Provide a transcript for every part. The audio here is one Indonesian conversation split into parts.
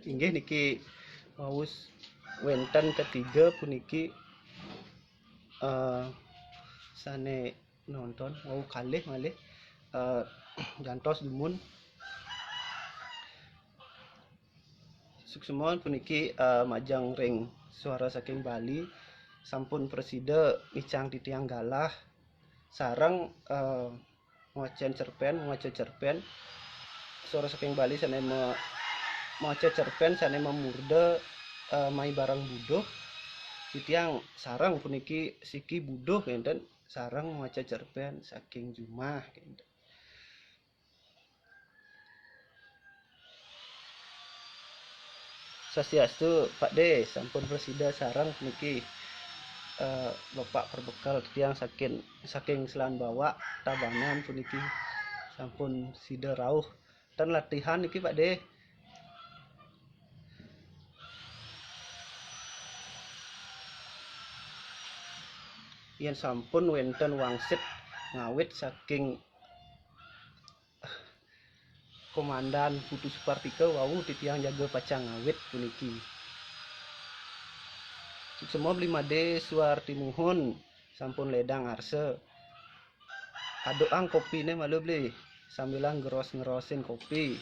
Inggih niki wus wenten ketiga puniki sane nonton wau kalih malih gantos dumun suksemon puniki majang ring suara saking Bali sampun presida micang titiang galah sareng ngocen cerpen suara saking Bali sane moce cerpen sane memurde mai barang buduh titiang sareng puniki siki buduh enten sareng moce cerpen saking Jumah enten. Swastiastu Pak De sampun presida sareng puniki Bapak perbekal titiang saking Selan Bawak Tabanan puniki sampun sida rauh dan latihan niki Pak De. Yen sampun wenten wangsit ngawit saking Komandan Putu Supartika wau titiang jaga pacang ngawit puniki. Semua beli made suarti muhun sampun ledang arse. Adoang kopi ne malu beli sambilang ngerosin kopi.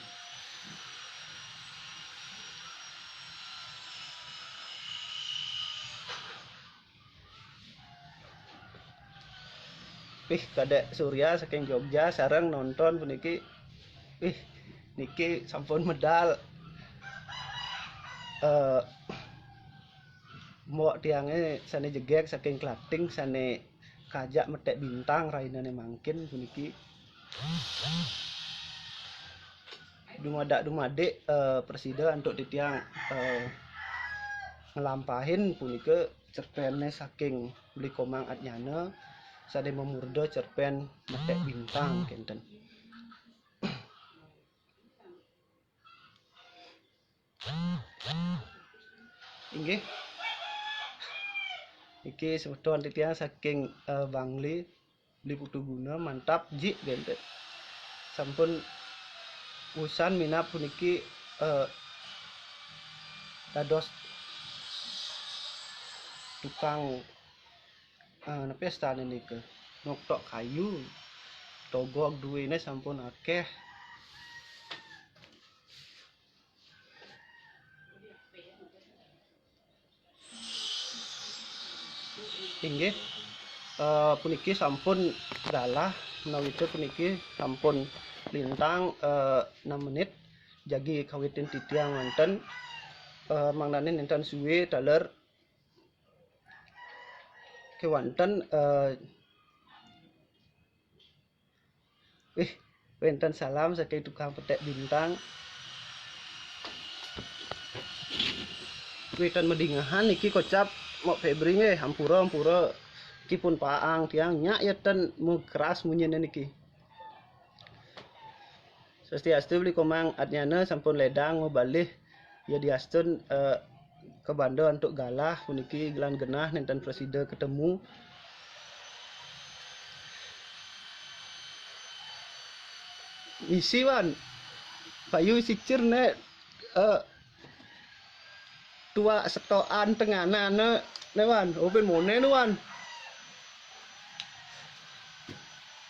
Kadek Surya saking Jogja sareng nonton puniki. Niki sampun medal. Mbok tiange sane jegek saking Klating sane kajak metek bintang rainane mangkin puniki. Dumadak presida untuk titiang ngelampahin punika cerpene saking Beli Komang Adnyana sane memurda cerpen metek bintang kenten. Inggih iki semeton titiang saking Bangli Beli Putu Guna mantap jik kenten. Sampun usan minap puniki dados tukang napa stane nike noktok kayu togog duwene sampun akeh. Inggih puniki sampun galah menawi puniki sampun lintang 6 menit jagi kawitin titiang wonten mangdane enten suwe daler kewanten wenten salam saking tukang petek bintang. Witan medingahan iki kocap mok Febri nggih hampura iki pun paang tiang nyak yeten keras munyene niki. Swastiastu Beli Komang Adnyana sampun ledang ngobalih ya diastun ke Banda untuk galah puniki gelan genah nenten presida ketemu. Isi wan payu sicir nek tua setoan tengana ne wan open mone ne wan.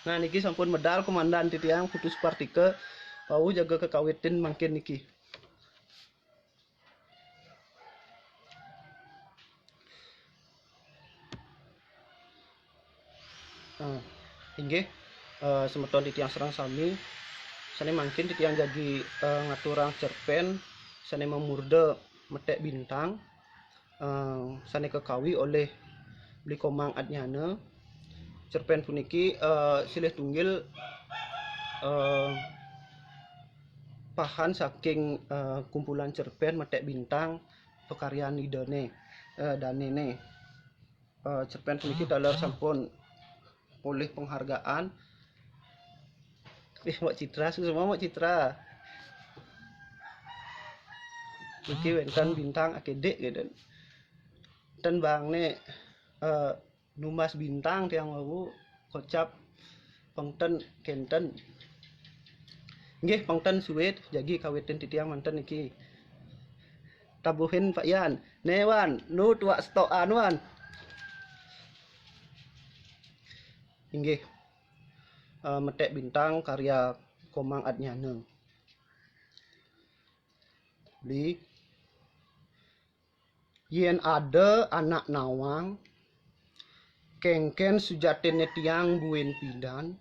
Nah niki sampun medal Komandan titiang Putu Supartika wau jaga kekawitin mangkin niki. Inggih semeton titiang serang sami sane mangkin titiang jagi ngaturang cerpen sane memurde metek bintang sane kekawi oleh Beli Komang Adnyana. Cerpen puniki silih tunggil pahan saking kumpulan cerpen metek bintang pekaryan idane danene. Cerpen puniki dalar sampun oleh penghargaan. Mbok Citra semua mbok Citra. Iki wenten bintang akedek gitu. Dan bang ne numas bintang tiang wau kocap pengten kenten. Nggih pengten suwit jagi kawitin titiang manten iki. tabuhin Pak Yan. Newan, nu tuak stokan wan. Inggih. Metek Bintang karya Komang Adnyana. Li yen ada anak nawang kengken sujatine tiang buin pidan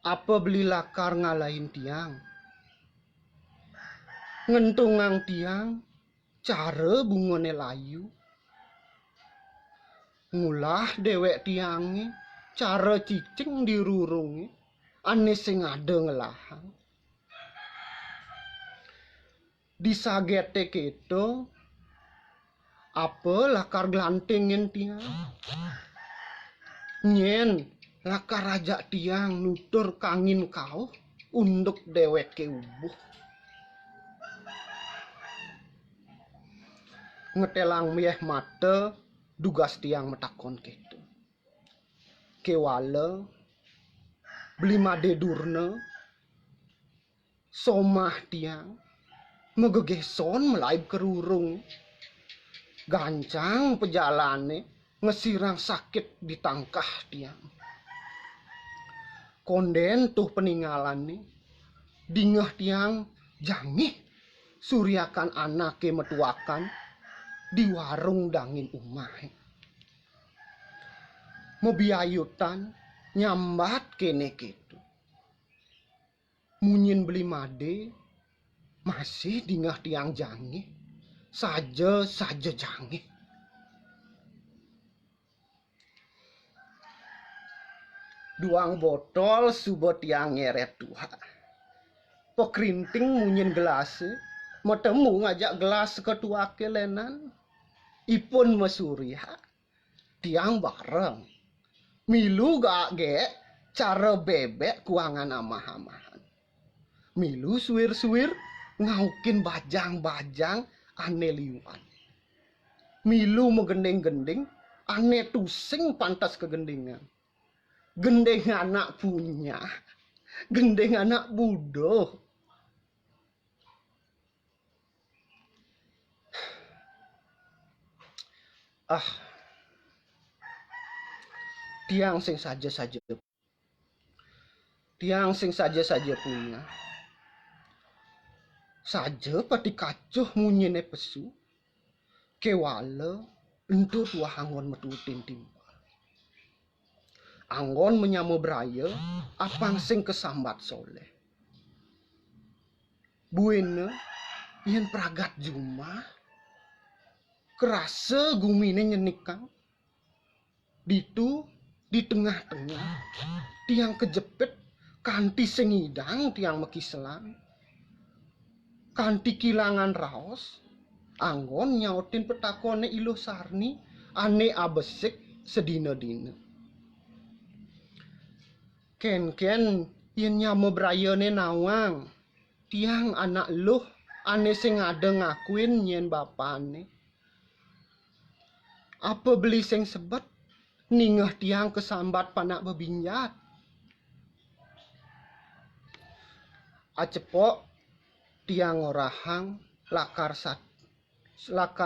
apa beli lakar ngalahin tiang ngentungang tiang cara bungone layu ngulah dewek tiange cara cicing dirurungi ane sing ada ngelahang disagete keto apa lakar glantingin tiang nyen lakar raja tiang nutur kangin kau unduk dewek ke ubuh ngetelang mieh mata dugas tiang metakon keto kewala beli made durne somah tiang megegeson melaib kerurung gancang pejalane ngesirang sakit di tangkah tiang konden tuh peninggalan nih dingeh tiang jangih suryakan anake metuakan di warung dangin umah mobiayutan nyambat kene gitu munyin beli made masih dingeh tiang jangih saja jangih duang botol subot tiang ngeret tua pekrinting munyin gelas metemu ngajak gelas ketua kelenan ipun mesurya tiang bareng milu gak ge cara bebek kuangan amah-amahan milu suwir-suwir ngaukin bajang-bajang ane liuan milu megending-gending ane tusing pantas kegendingan gendeng anak punya gendeng anak budoh tiang sing saja punya saja pati kacuh munyine pesu kewala entu tua anggon metutin timbal anggon menyamu beraya apang sing kesambat soleh buene yen pragat jumah kerasa gumine nyenikang ditu di tengah-tengah tiang kejepit kanti sengidang tiang mekiselan kanti kilangan raos anggon nyautin petakone iluh sarni ane abesik sedina-dina ken yen nyamo brayane nawang tiang anak luh ane sing ada ngakuin yen bapane apa beli sing sebet ningeh tiang kesambat panak bebinjat acepok tiang orahang lakar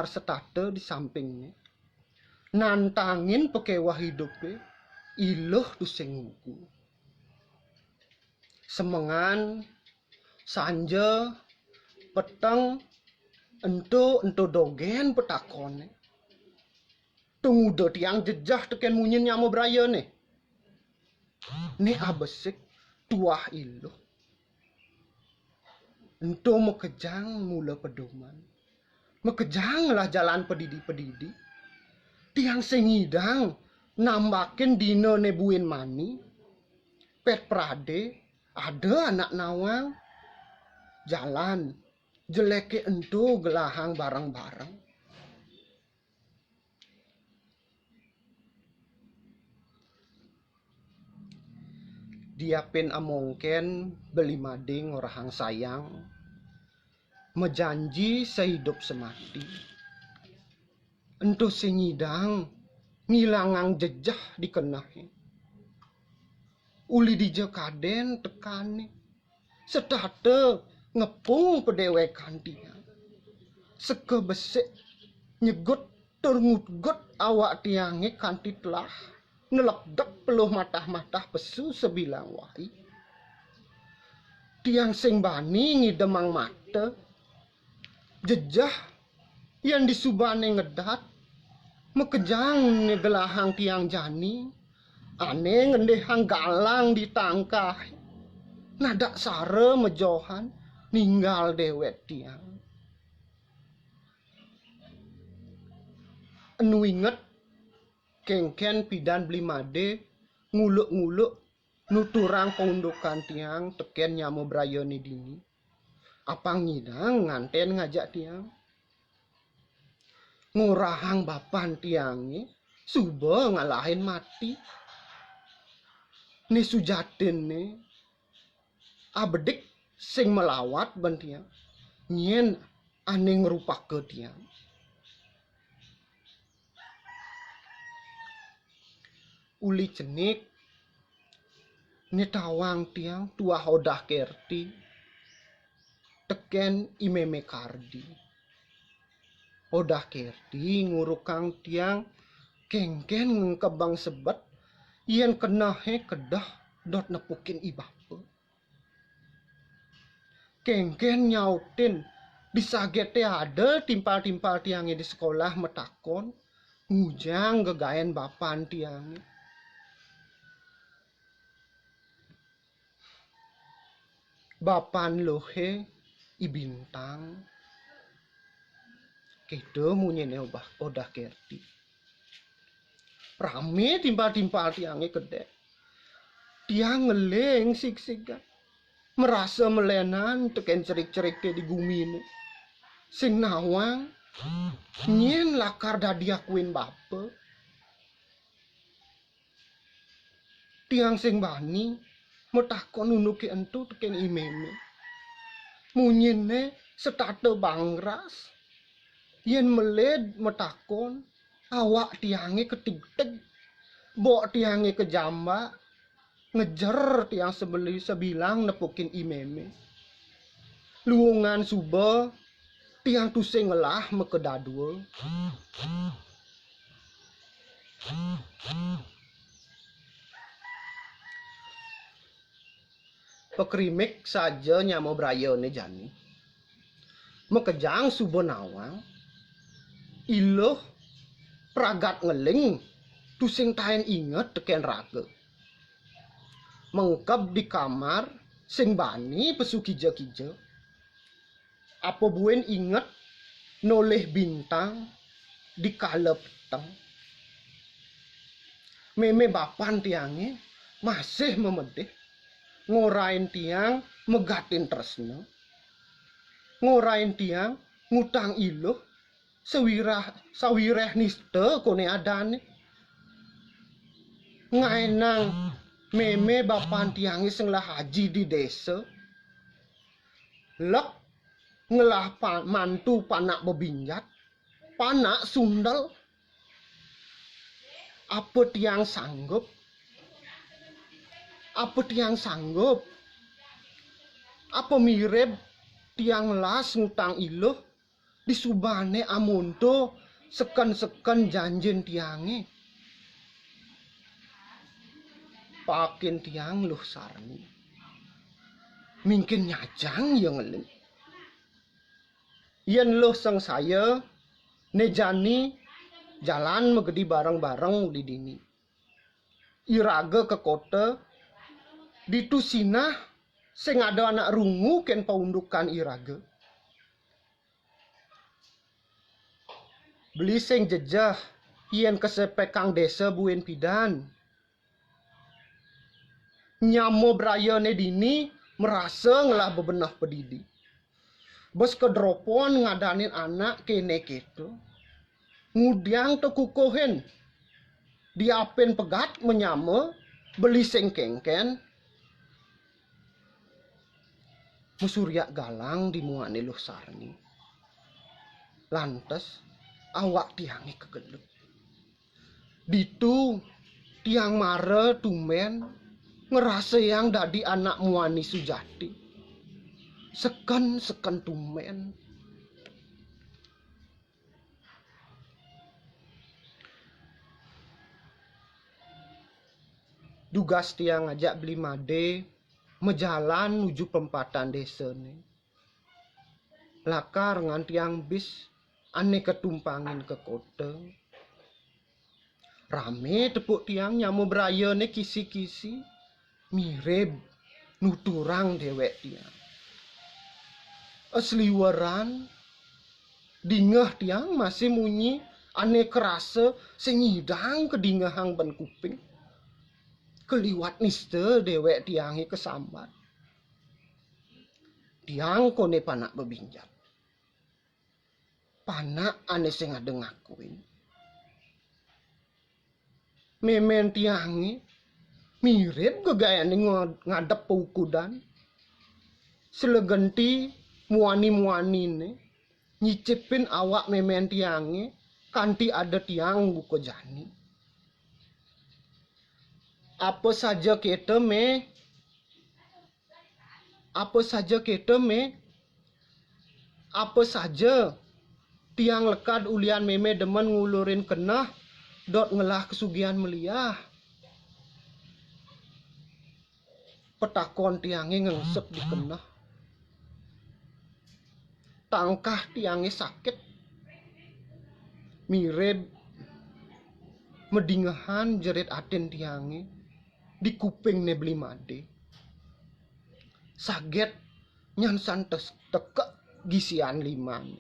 setate di sampingnya nantangin pekewah hidupnya iluh tu sing nguku semengan sanja peteng ento dogen petakone tunggu tiang jejah teken munyin nyamo braya nih abesik tuah iluh ento mekejang mula pedoman mekejang lah jalan pedidi tiang sengidang nambakin dino nebuin mani pet prade ada anak nawang jalan jeleke ento gelahang bareng-bareng diapin amongken beli mading orahang sayang mejanji sehidup semati ento sengidang ngilangang jejah dikenahi uli dija kaden tekani setate ngepung pedewekan dia seke besik nyegut tur ngudgut awak tiange kanthi telah nelegdek peluh matah-matah pesu sebilang wahi. Tiang sing bani ngidemang mata jejah yang disubane ngedat mekejang ngegelahang tiang jani ane ngendehang galang ditangkah nadak sare mejohan ninggal dewet tiang. Enu inget kengken pidan blimade nguluk-nguluk nuturang pengundukan tiang teken nyamo brayone dini. Apa ngidang nganten ngajak tiang ngurahang bapan tiange suba ngalahin mati. Ni sujatin ne abedik sing melawat ban tiang nyen ane ngerupake tiang. Uli cenik ni tawang tiang tua hodah kerti teken imeme kardi. Hodah kerti ngurukang tiang kengken ngkebang sebet yen kenahe kedah dot nepukin ibape. Kengken nyautin disagete ada timpal-timpal tiange di sekolah metakon ngujang gegaen bapan tiange. Bapan lohe ibintang kedo munyene odah kerti rame timpal-timpal tiange kedek tiang ngeleng sik-sikan merasa melenan teken cerik-cerik di gumine sing nawang nyen lakar dadi akuin bape. Tiang sing bani metakon nunuki entu teken imeme munyine setate bangras yen meled metakon awak tiange ketig-teg bok tiange kejamba ngejer tiang sebilang nepukin imeme. Luungan suba tiang tusing ngelah mekedadul. Pekrimik saja nyamo brayone jani. Mekejang suba nawang iloh pragat ngeling tusing taen inget teken raga. Mengkep di kamar sing bani pesu kija-kija. Apa buen inget noleh bintang di kala peteng. Meme bapan tiange masih memedih ngorain tiang megatin tresna. Ngorain tiang ngutang iloh sawireh niste kone adane. Ngaenang meme bapan tiange sing lah haji di desa. Lek ngelah mantu panak bebinjat, panak sundal. Apa tiang sanggup? Apa tiang sanggup? Apa mirip tiang las ngutang iloh disubane amunto seken-seken janjen tiange. Pakin tiang luh sarni. Mungkin nyajang yang ngeleng. Yen luh sang saya nejani jalan megedi bareng-bareng di dini. Iraga ke kota ditusina sing ada anak rungu ken paundukan iraga. Beli sing jejah yen kesepekang desa buen pidan. Nyamo brayane dini merasa ngelah bebenah pedidi. Bos kedropon ngadanin anak kene keto. Ngudiang tekukohen. Diapen pegat menyama beli sing kengken. Musuryak galang di muane luh sarni. Lantas awak tiange kegelep. Ditu tiang mare tumben ngerasa yang dadi anak muani sujati. Seken tumben. Dugas tiang ngajak beli made mejalan menuju perempatan desa nih. Lakar ngan tiang bis ane ketumpangin ke kota. Rame tepuk tiang nyamu beraya nih kisi-kisi. Mirip nuturang dewek tiang. Esliweran dingeh tiang masih munyi ane kerasa senyidang kedingehang ban kuping. Keliwat niste dewek tiangi kesambat. Tiang kone panak bebinjat. Panak ane sing ngadeng ngakuin. Memen tiangi mirip gegayane ngadep paukudan. Selegenti muani-muani ne nyicipin awak memen tiangi kanti ada tiang buko jani. Apa saja kita me apa saja tiang lekat ulian meme demen ngulurin kenah dot ngelah kesugihan meliah. Petakon tiange ngengsep di kenah. Tangkah tiange sakit. Mirip medingahan jerit aten tiange di kuping ne beli made. Saget nyansan tekek gisian liman.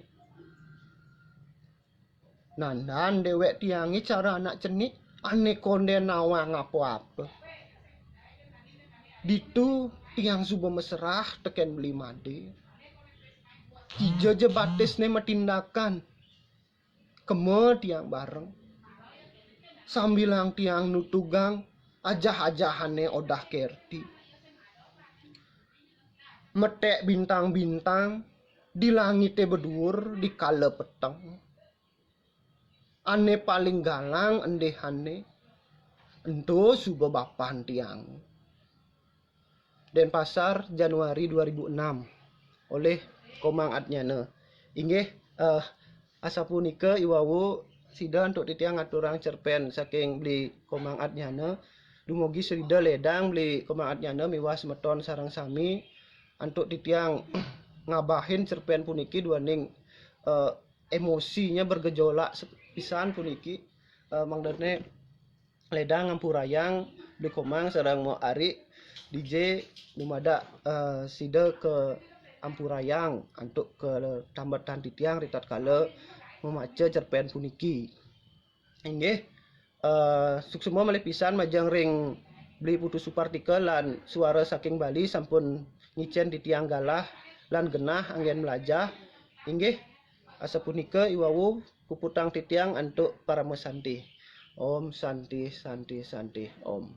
Nandan dewek tiange cara anak cenik ane konde nawang apa-apa. Ditu tiang subuh meserah teken beli made. Kija je batis ne metindakan. Keme tiang bareng. Sambilang tiang nutugang ajah-ajahane odah kerti. Metek bintang-bintang di langite bedur di kala petang. Ane paling galang endehane ento subuh bapan tiang. Denpasar Januari 2006 oleh Komang Adnyana. Inggih asapunika iwawu sida untuk titiang ngaturang cerpen saking beli Komang Adnyana. Dumugi sida ledang beli Komang Adnyana miwas meton sarang sami antuk titiang ngabahin cerpen puniki duaning emosinya bergejolak pisan puniki mangdane ledang ngampurayang beli Komang sareng mau ari DJ lumada sida ke Ampurayang untuk ke tambatan titiang ritat kala memaca cerpen puniki. Inggih suksema malih pisan majang ring beli putus supartikel lan suara saking Bali sampun ngicen titiang galah lan genah anggen melajah. Inggih asapunika iwawu puputang titiang untuk para mesanti. Om santi santi santi om.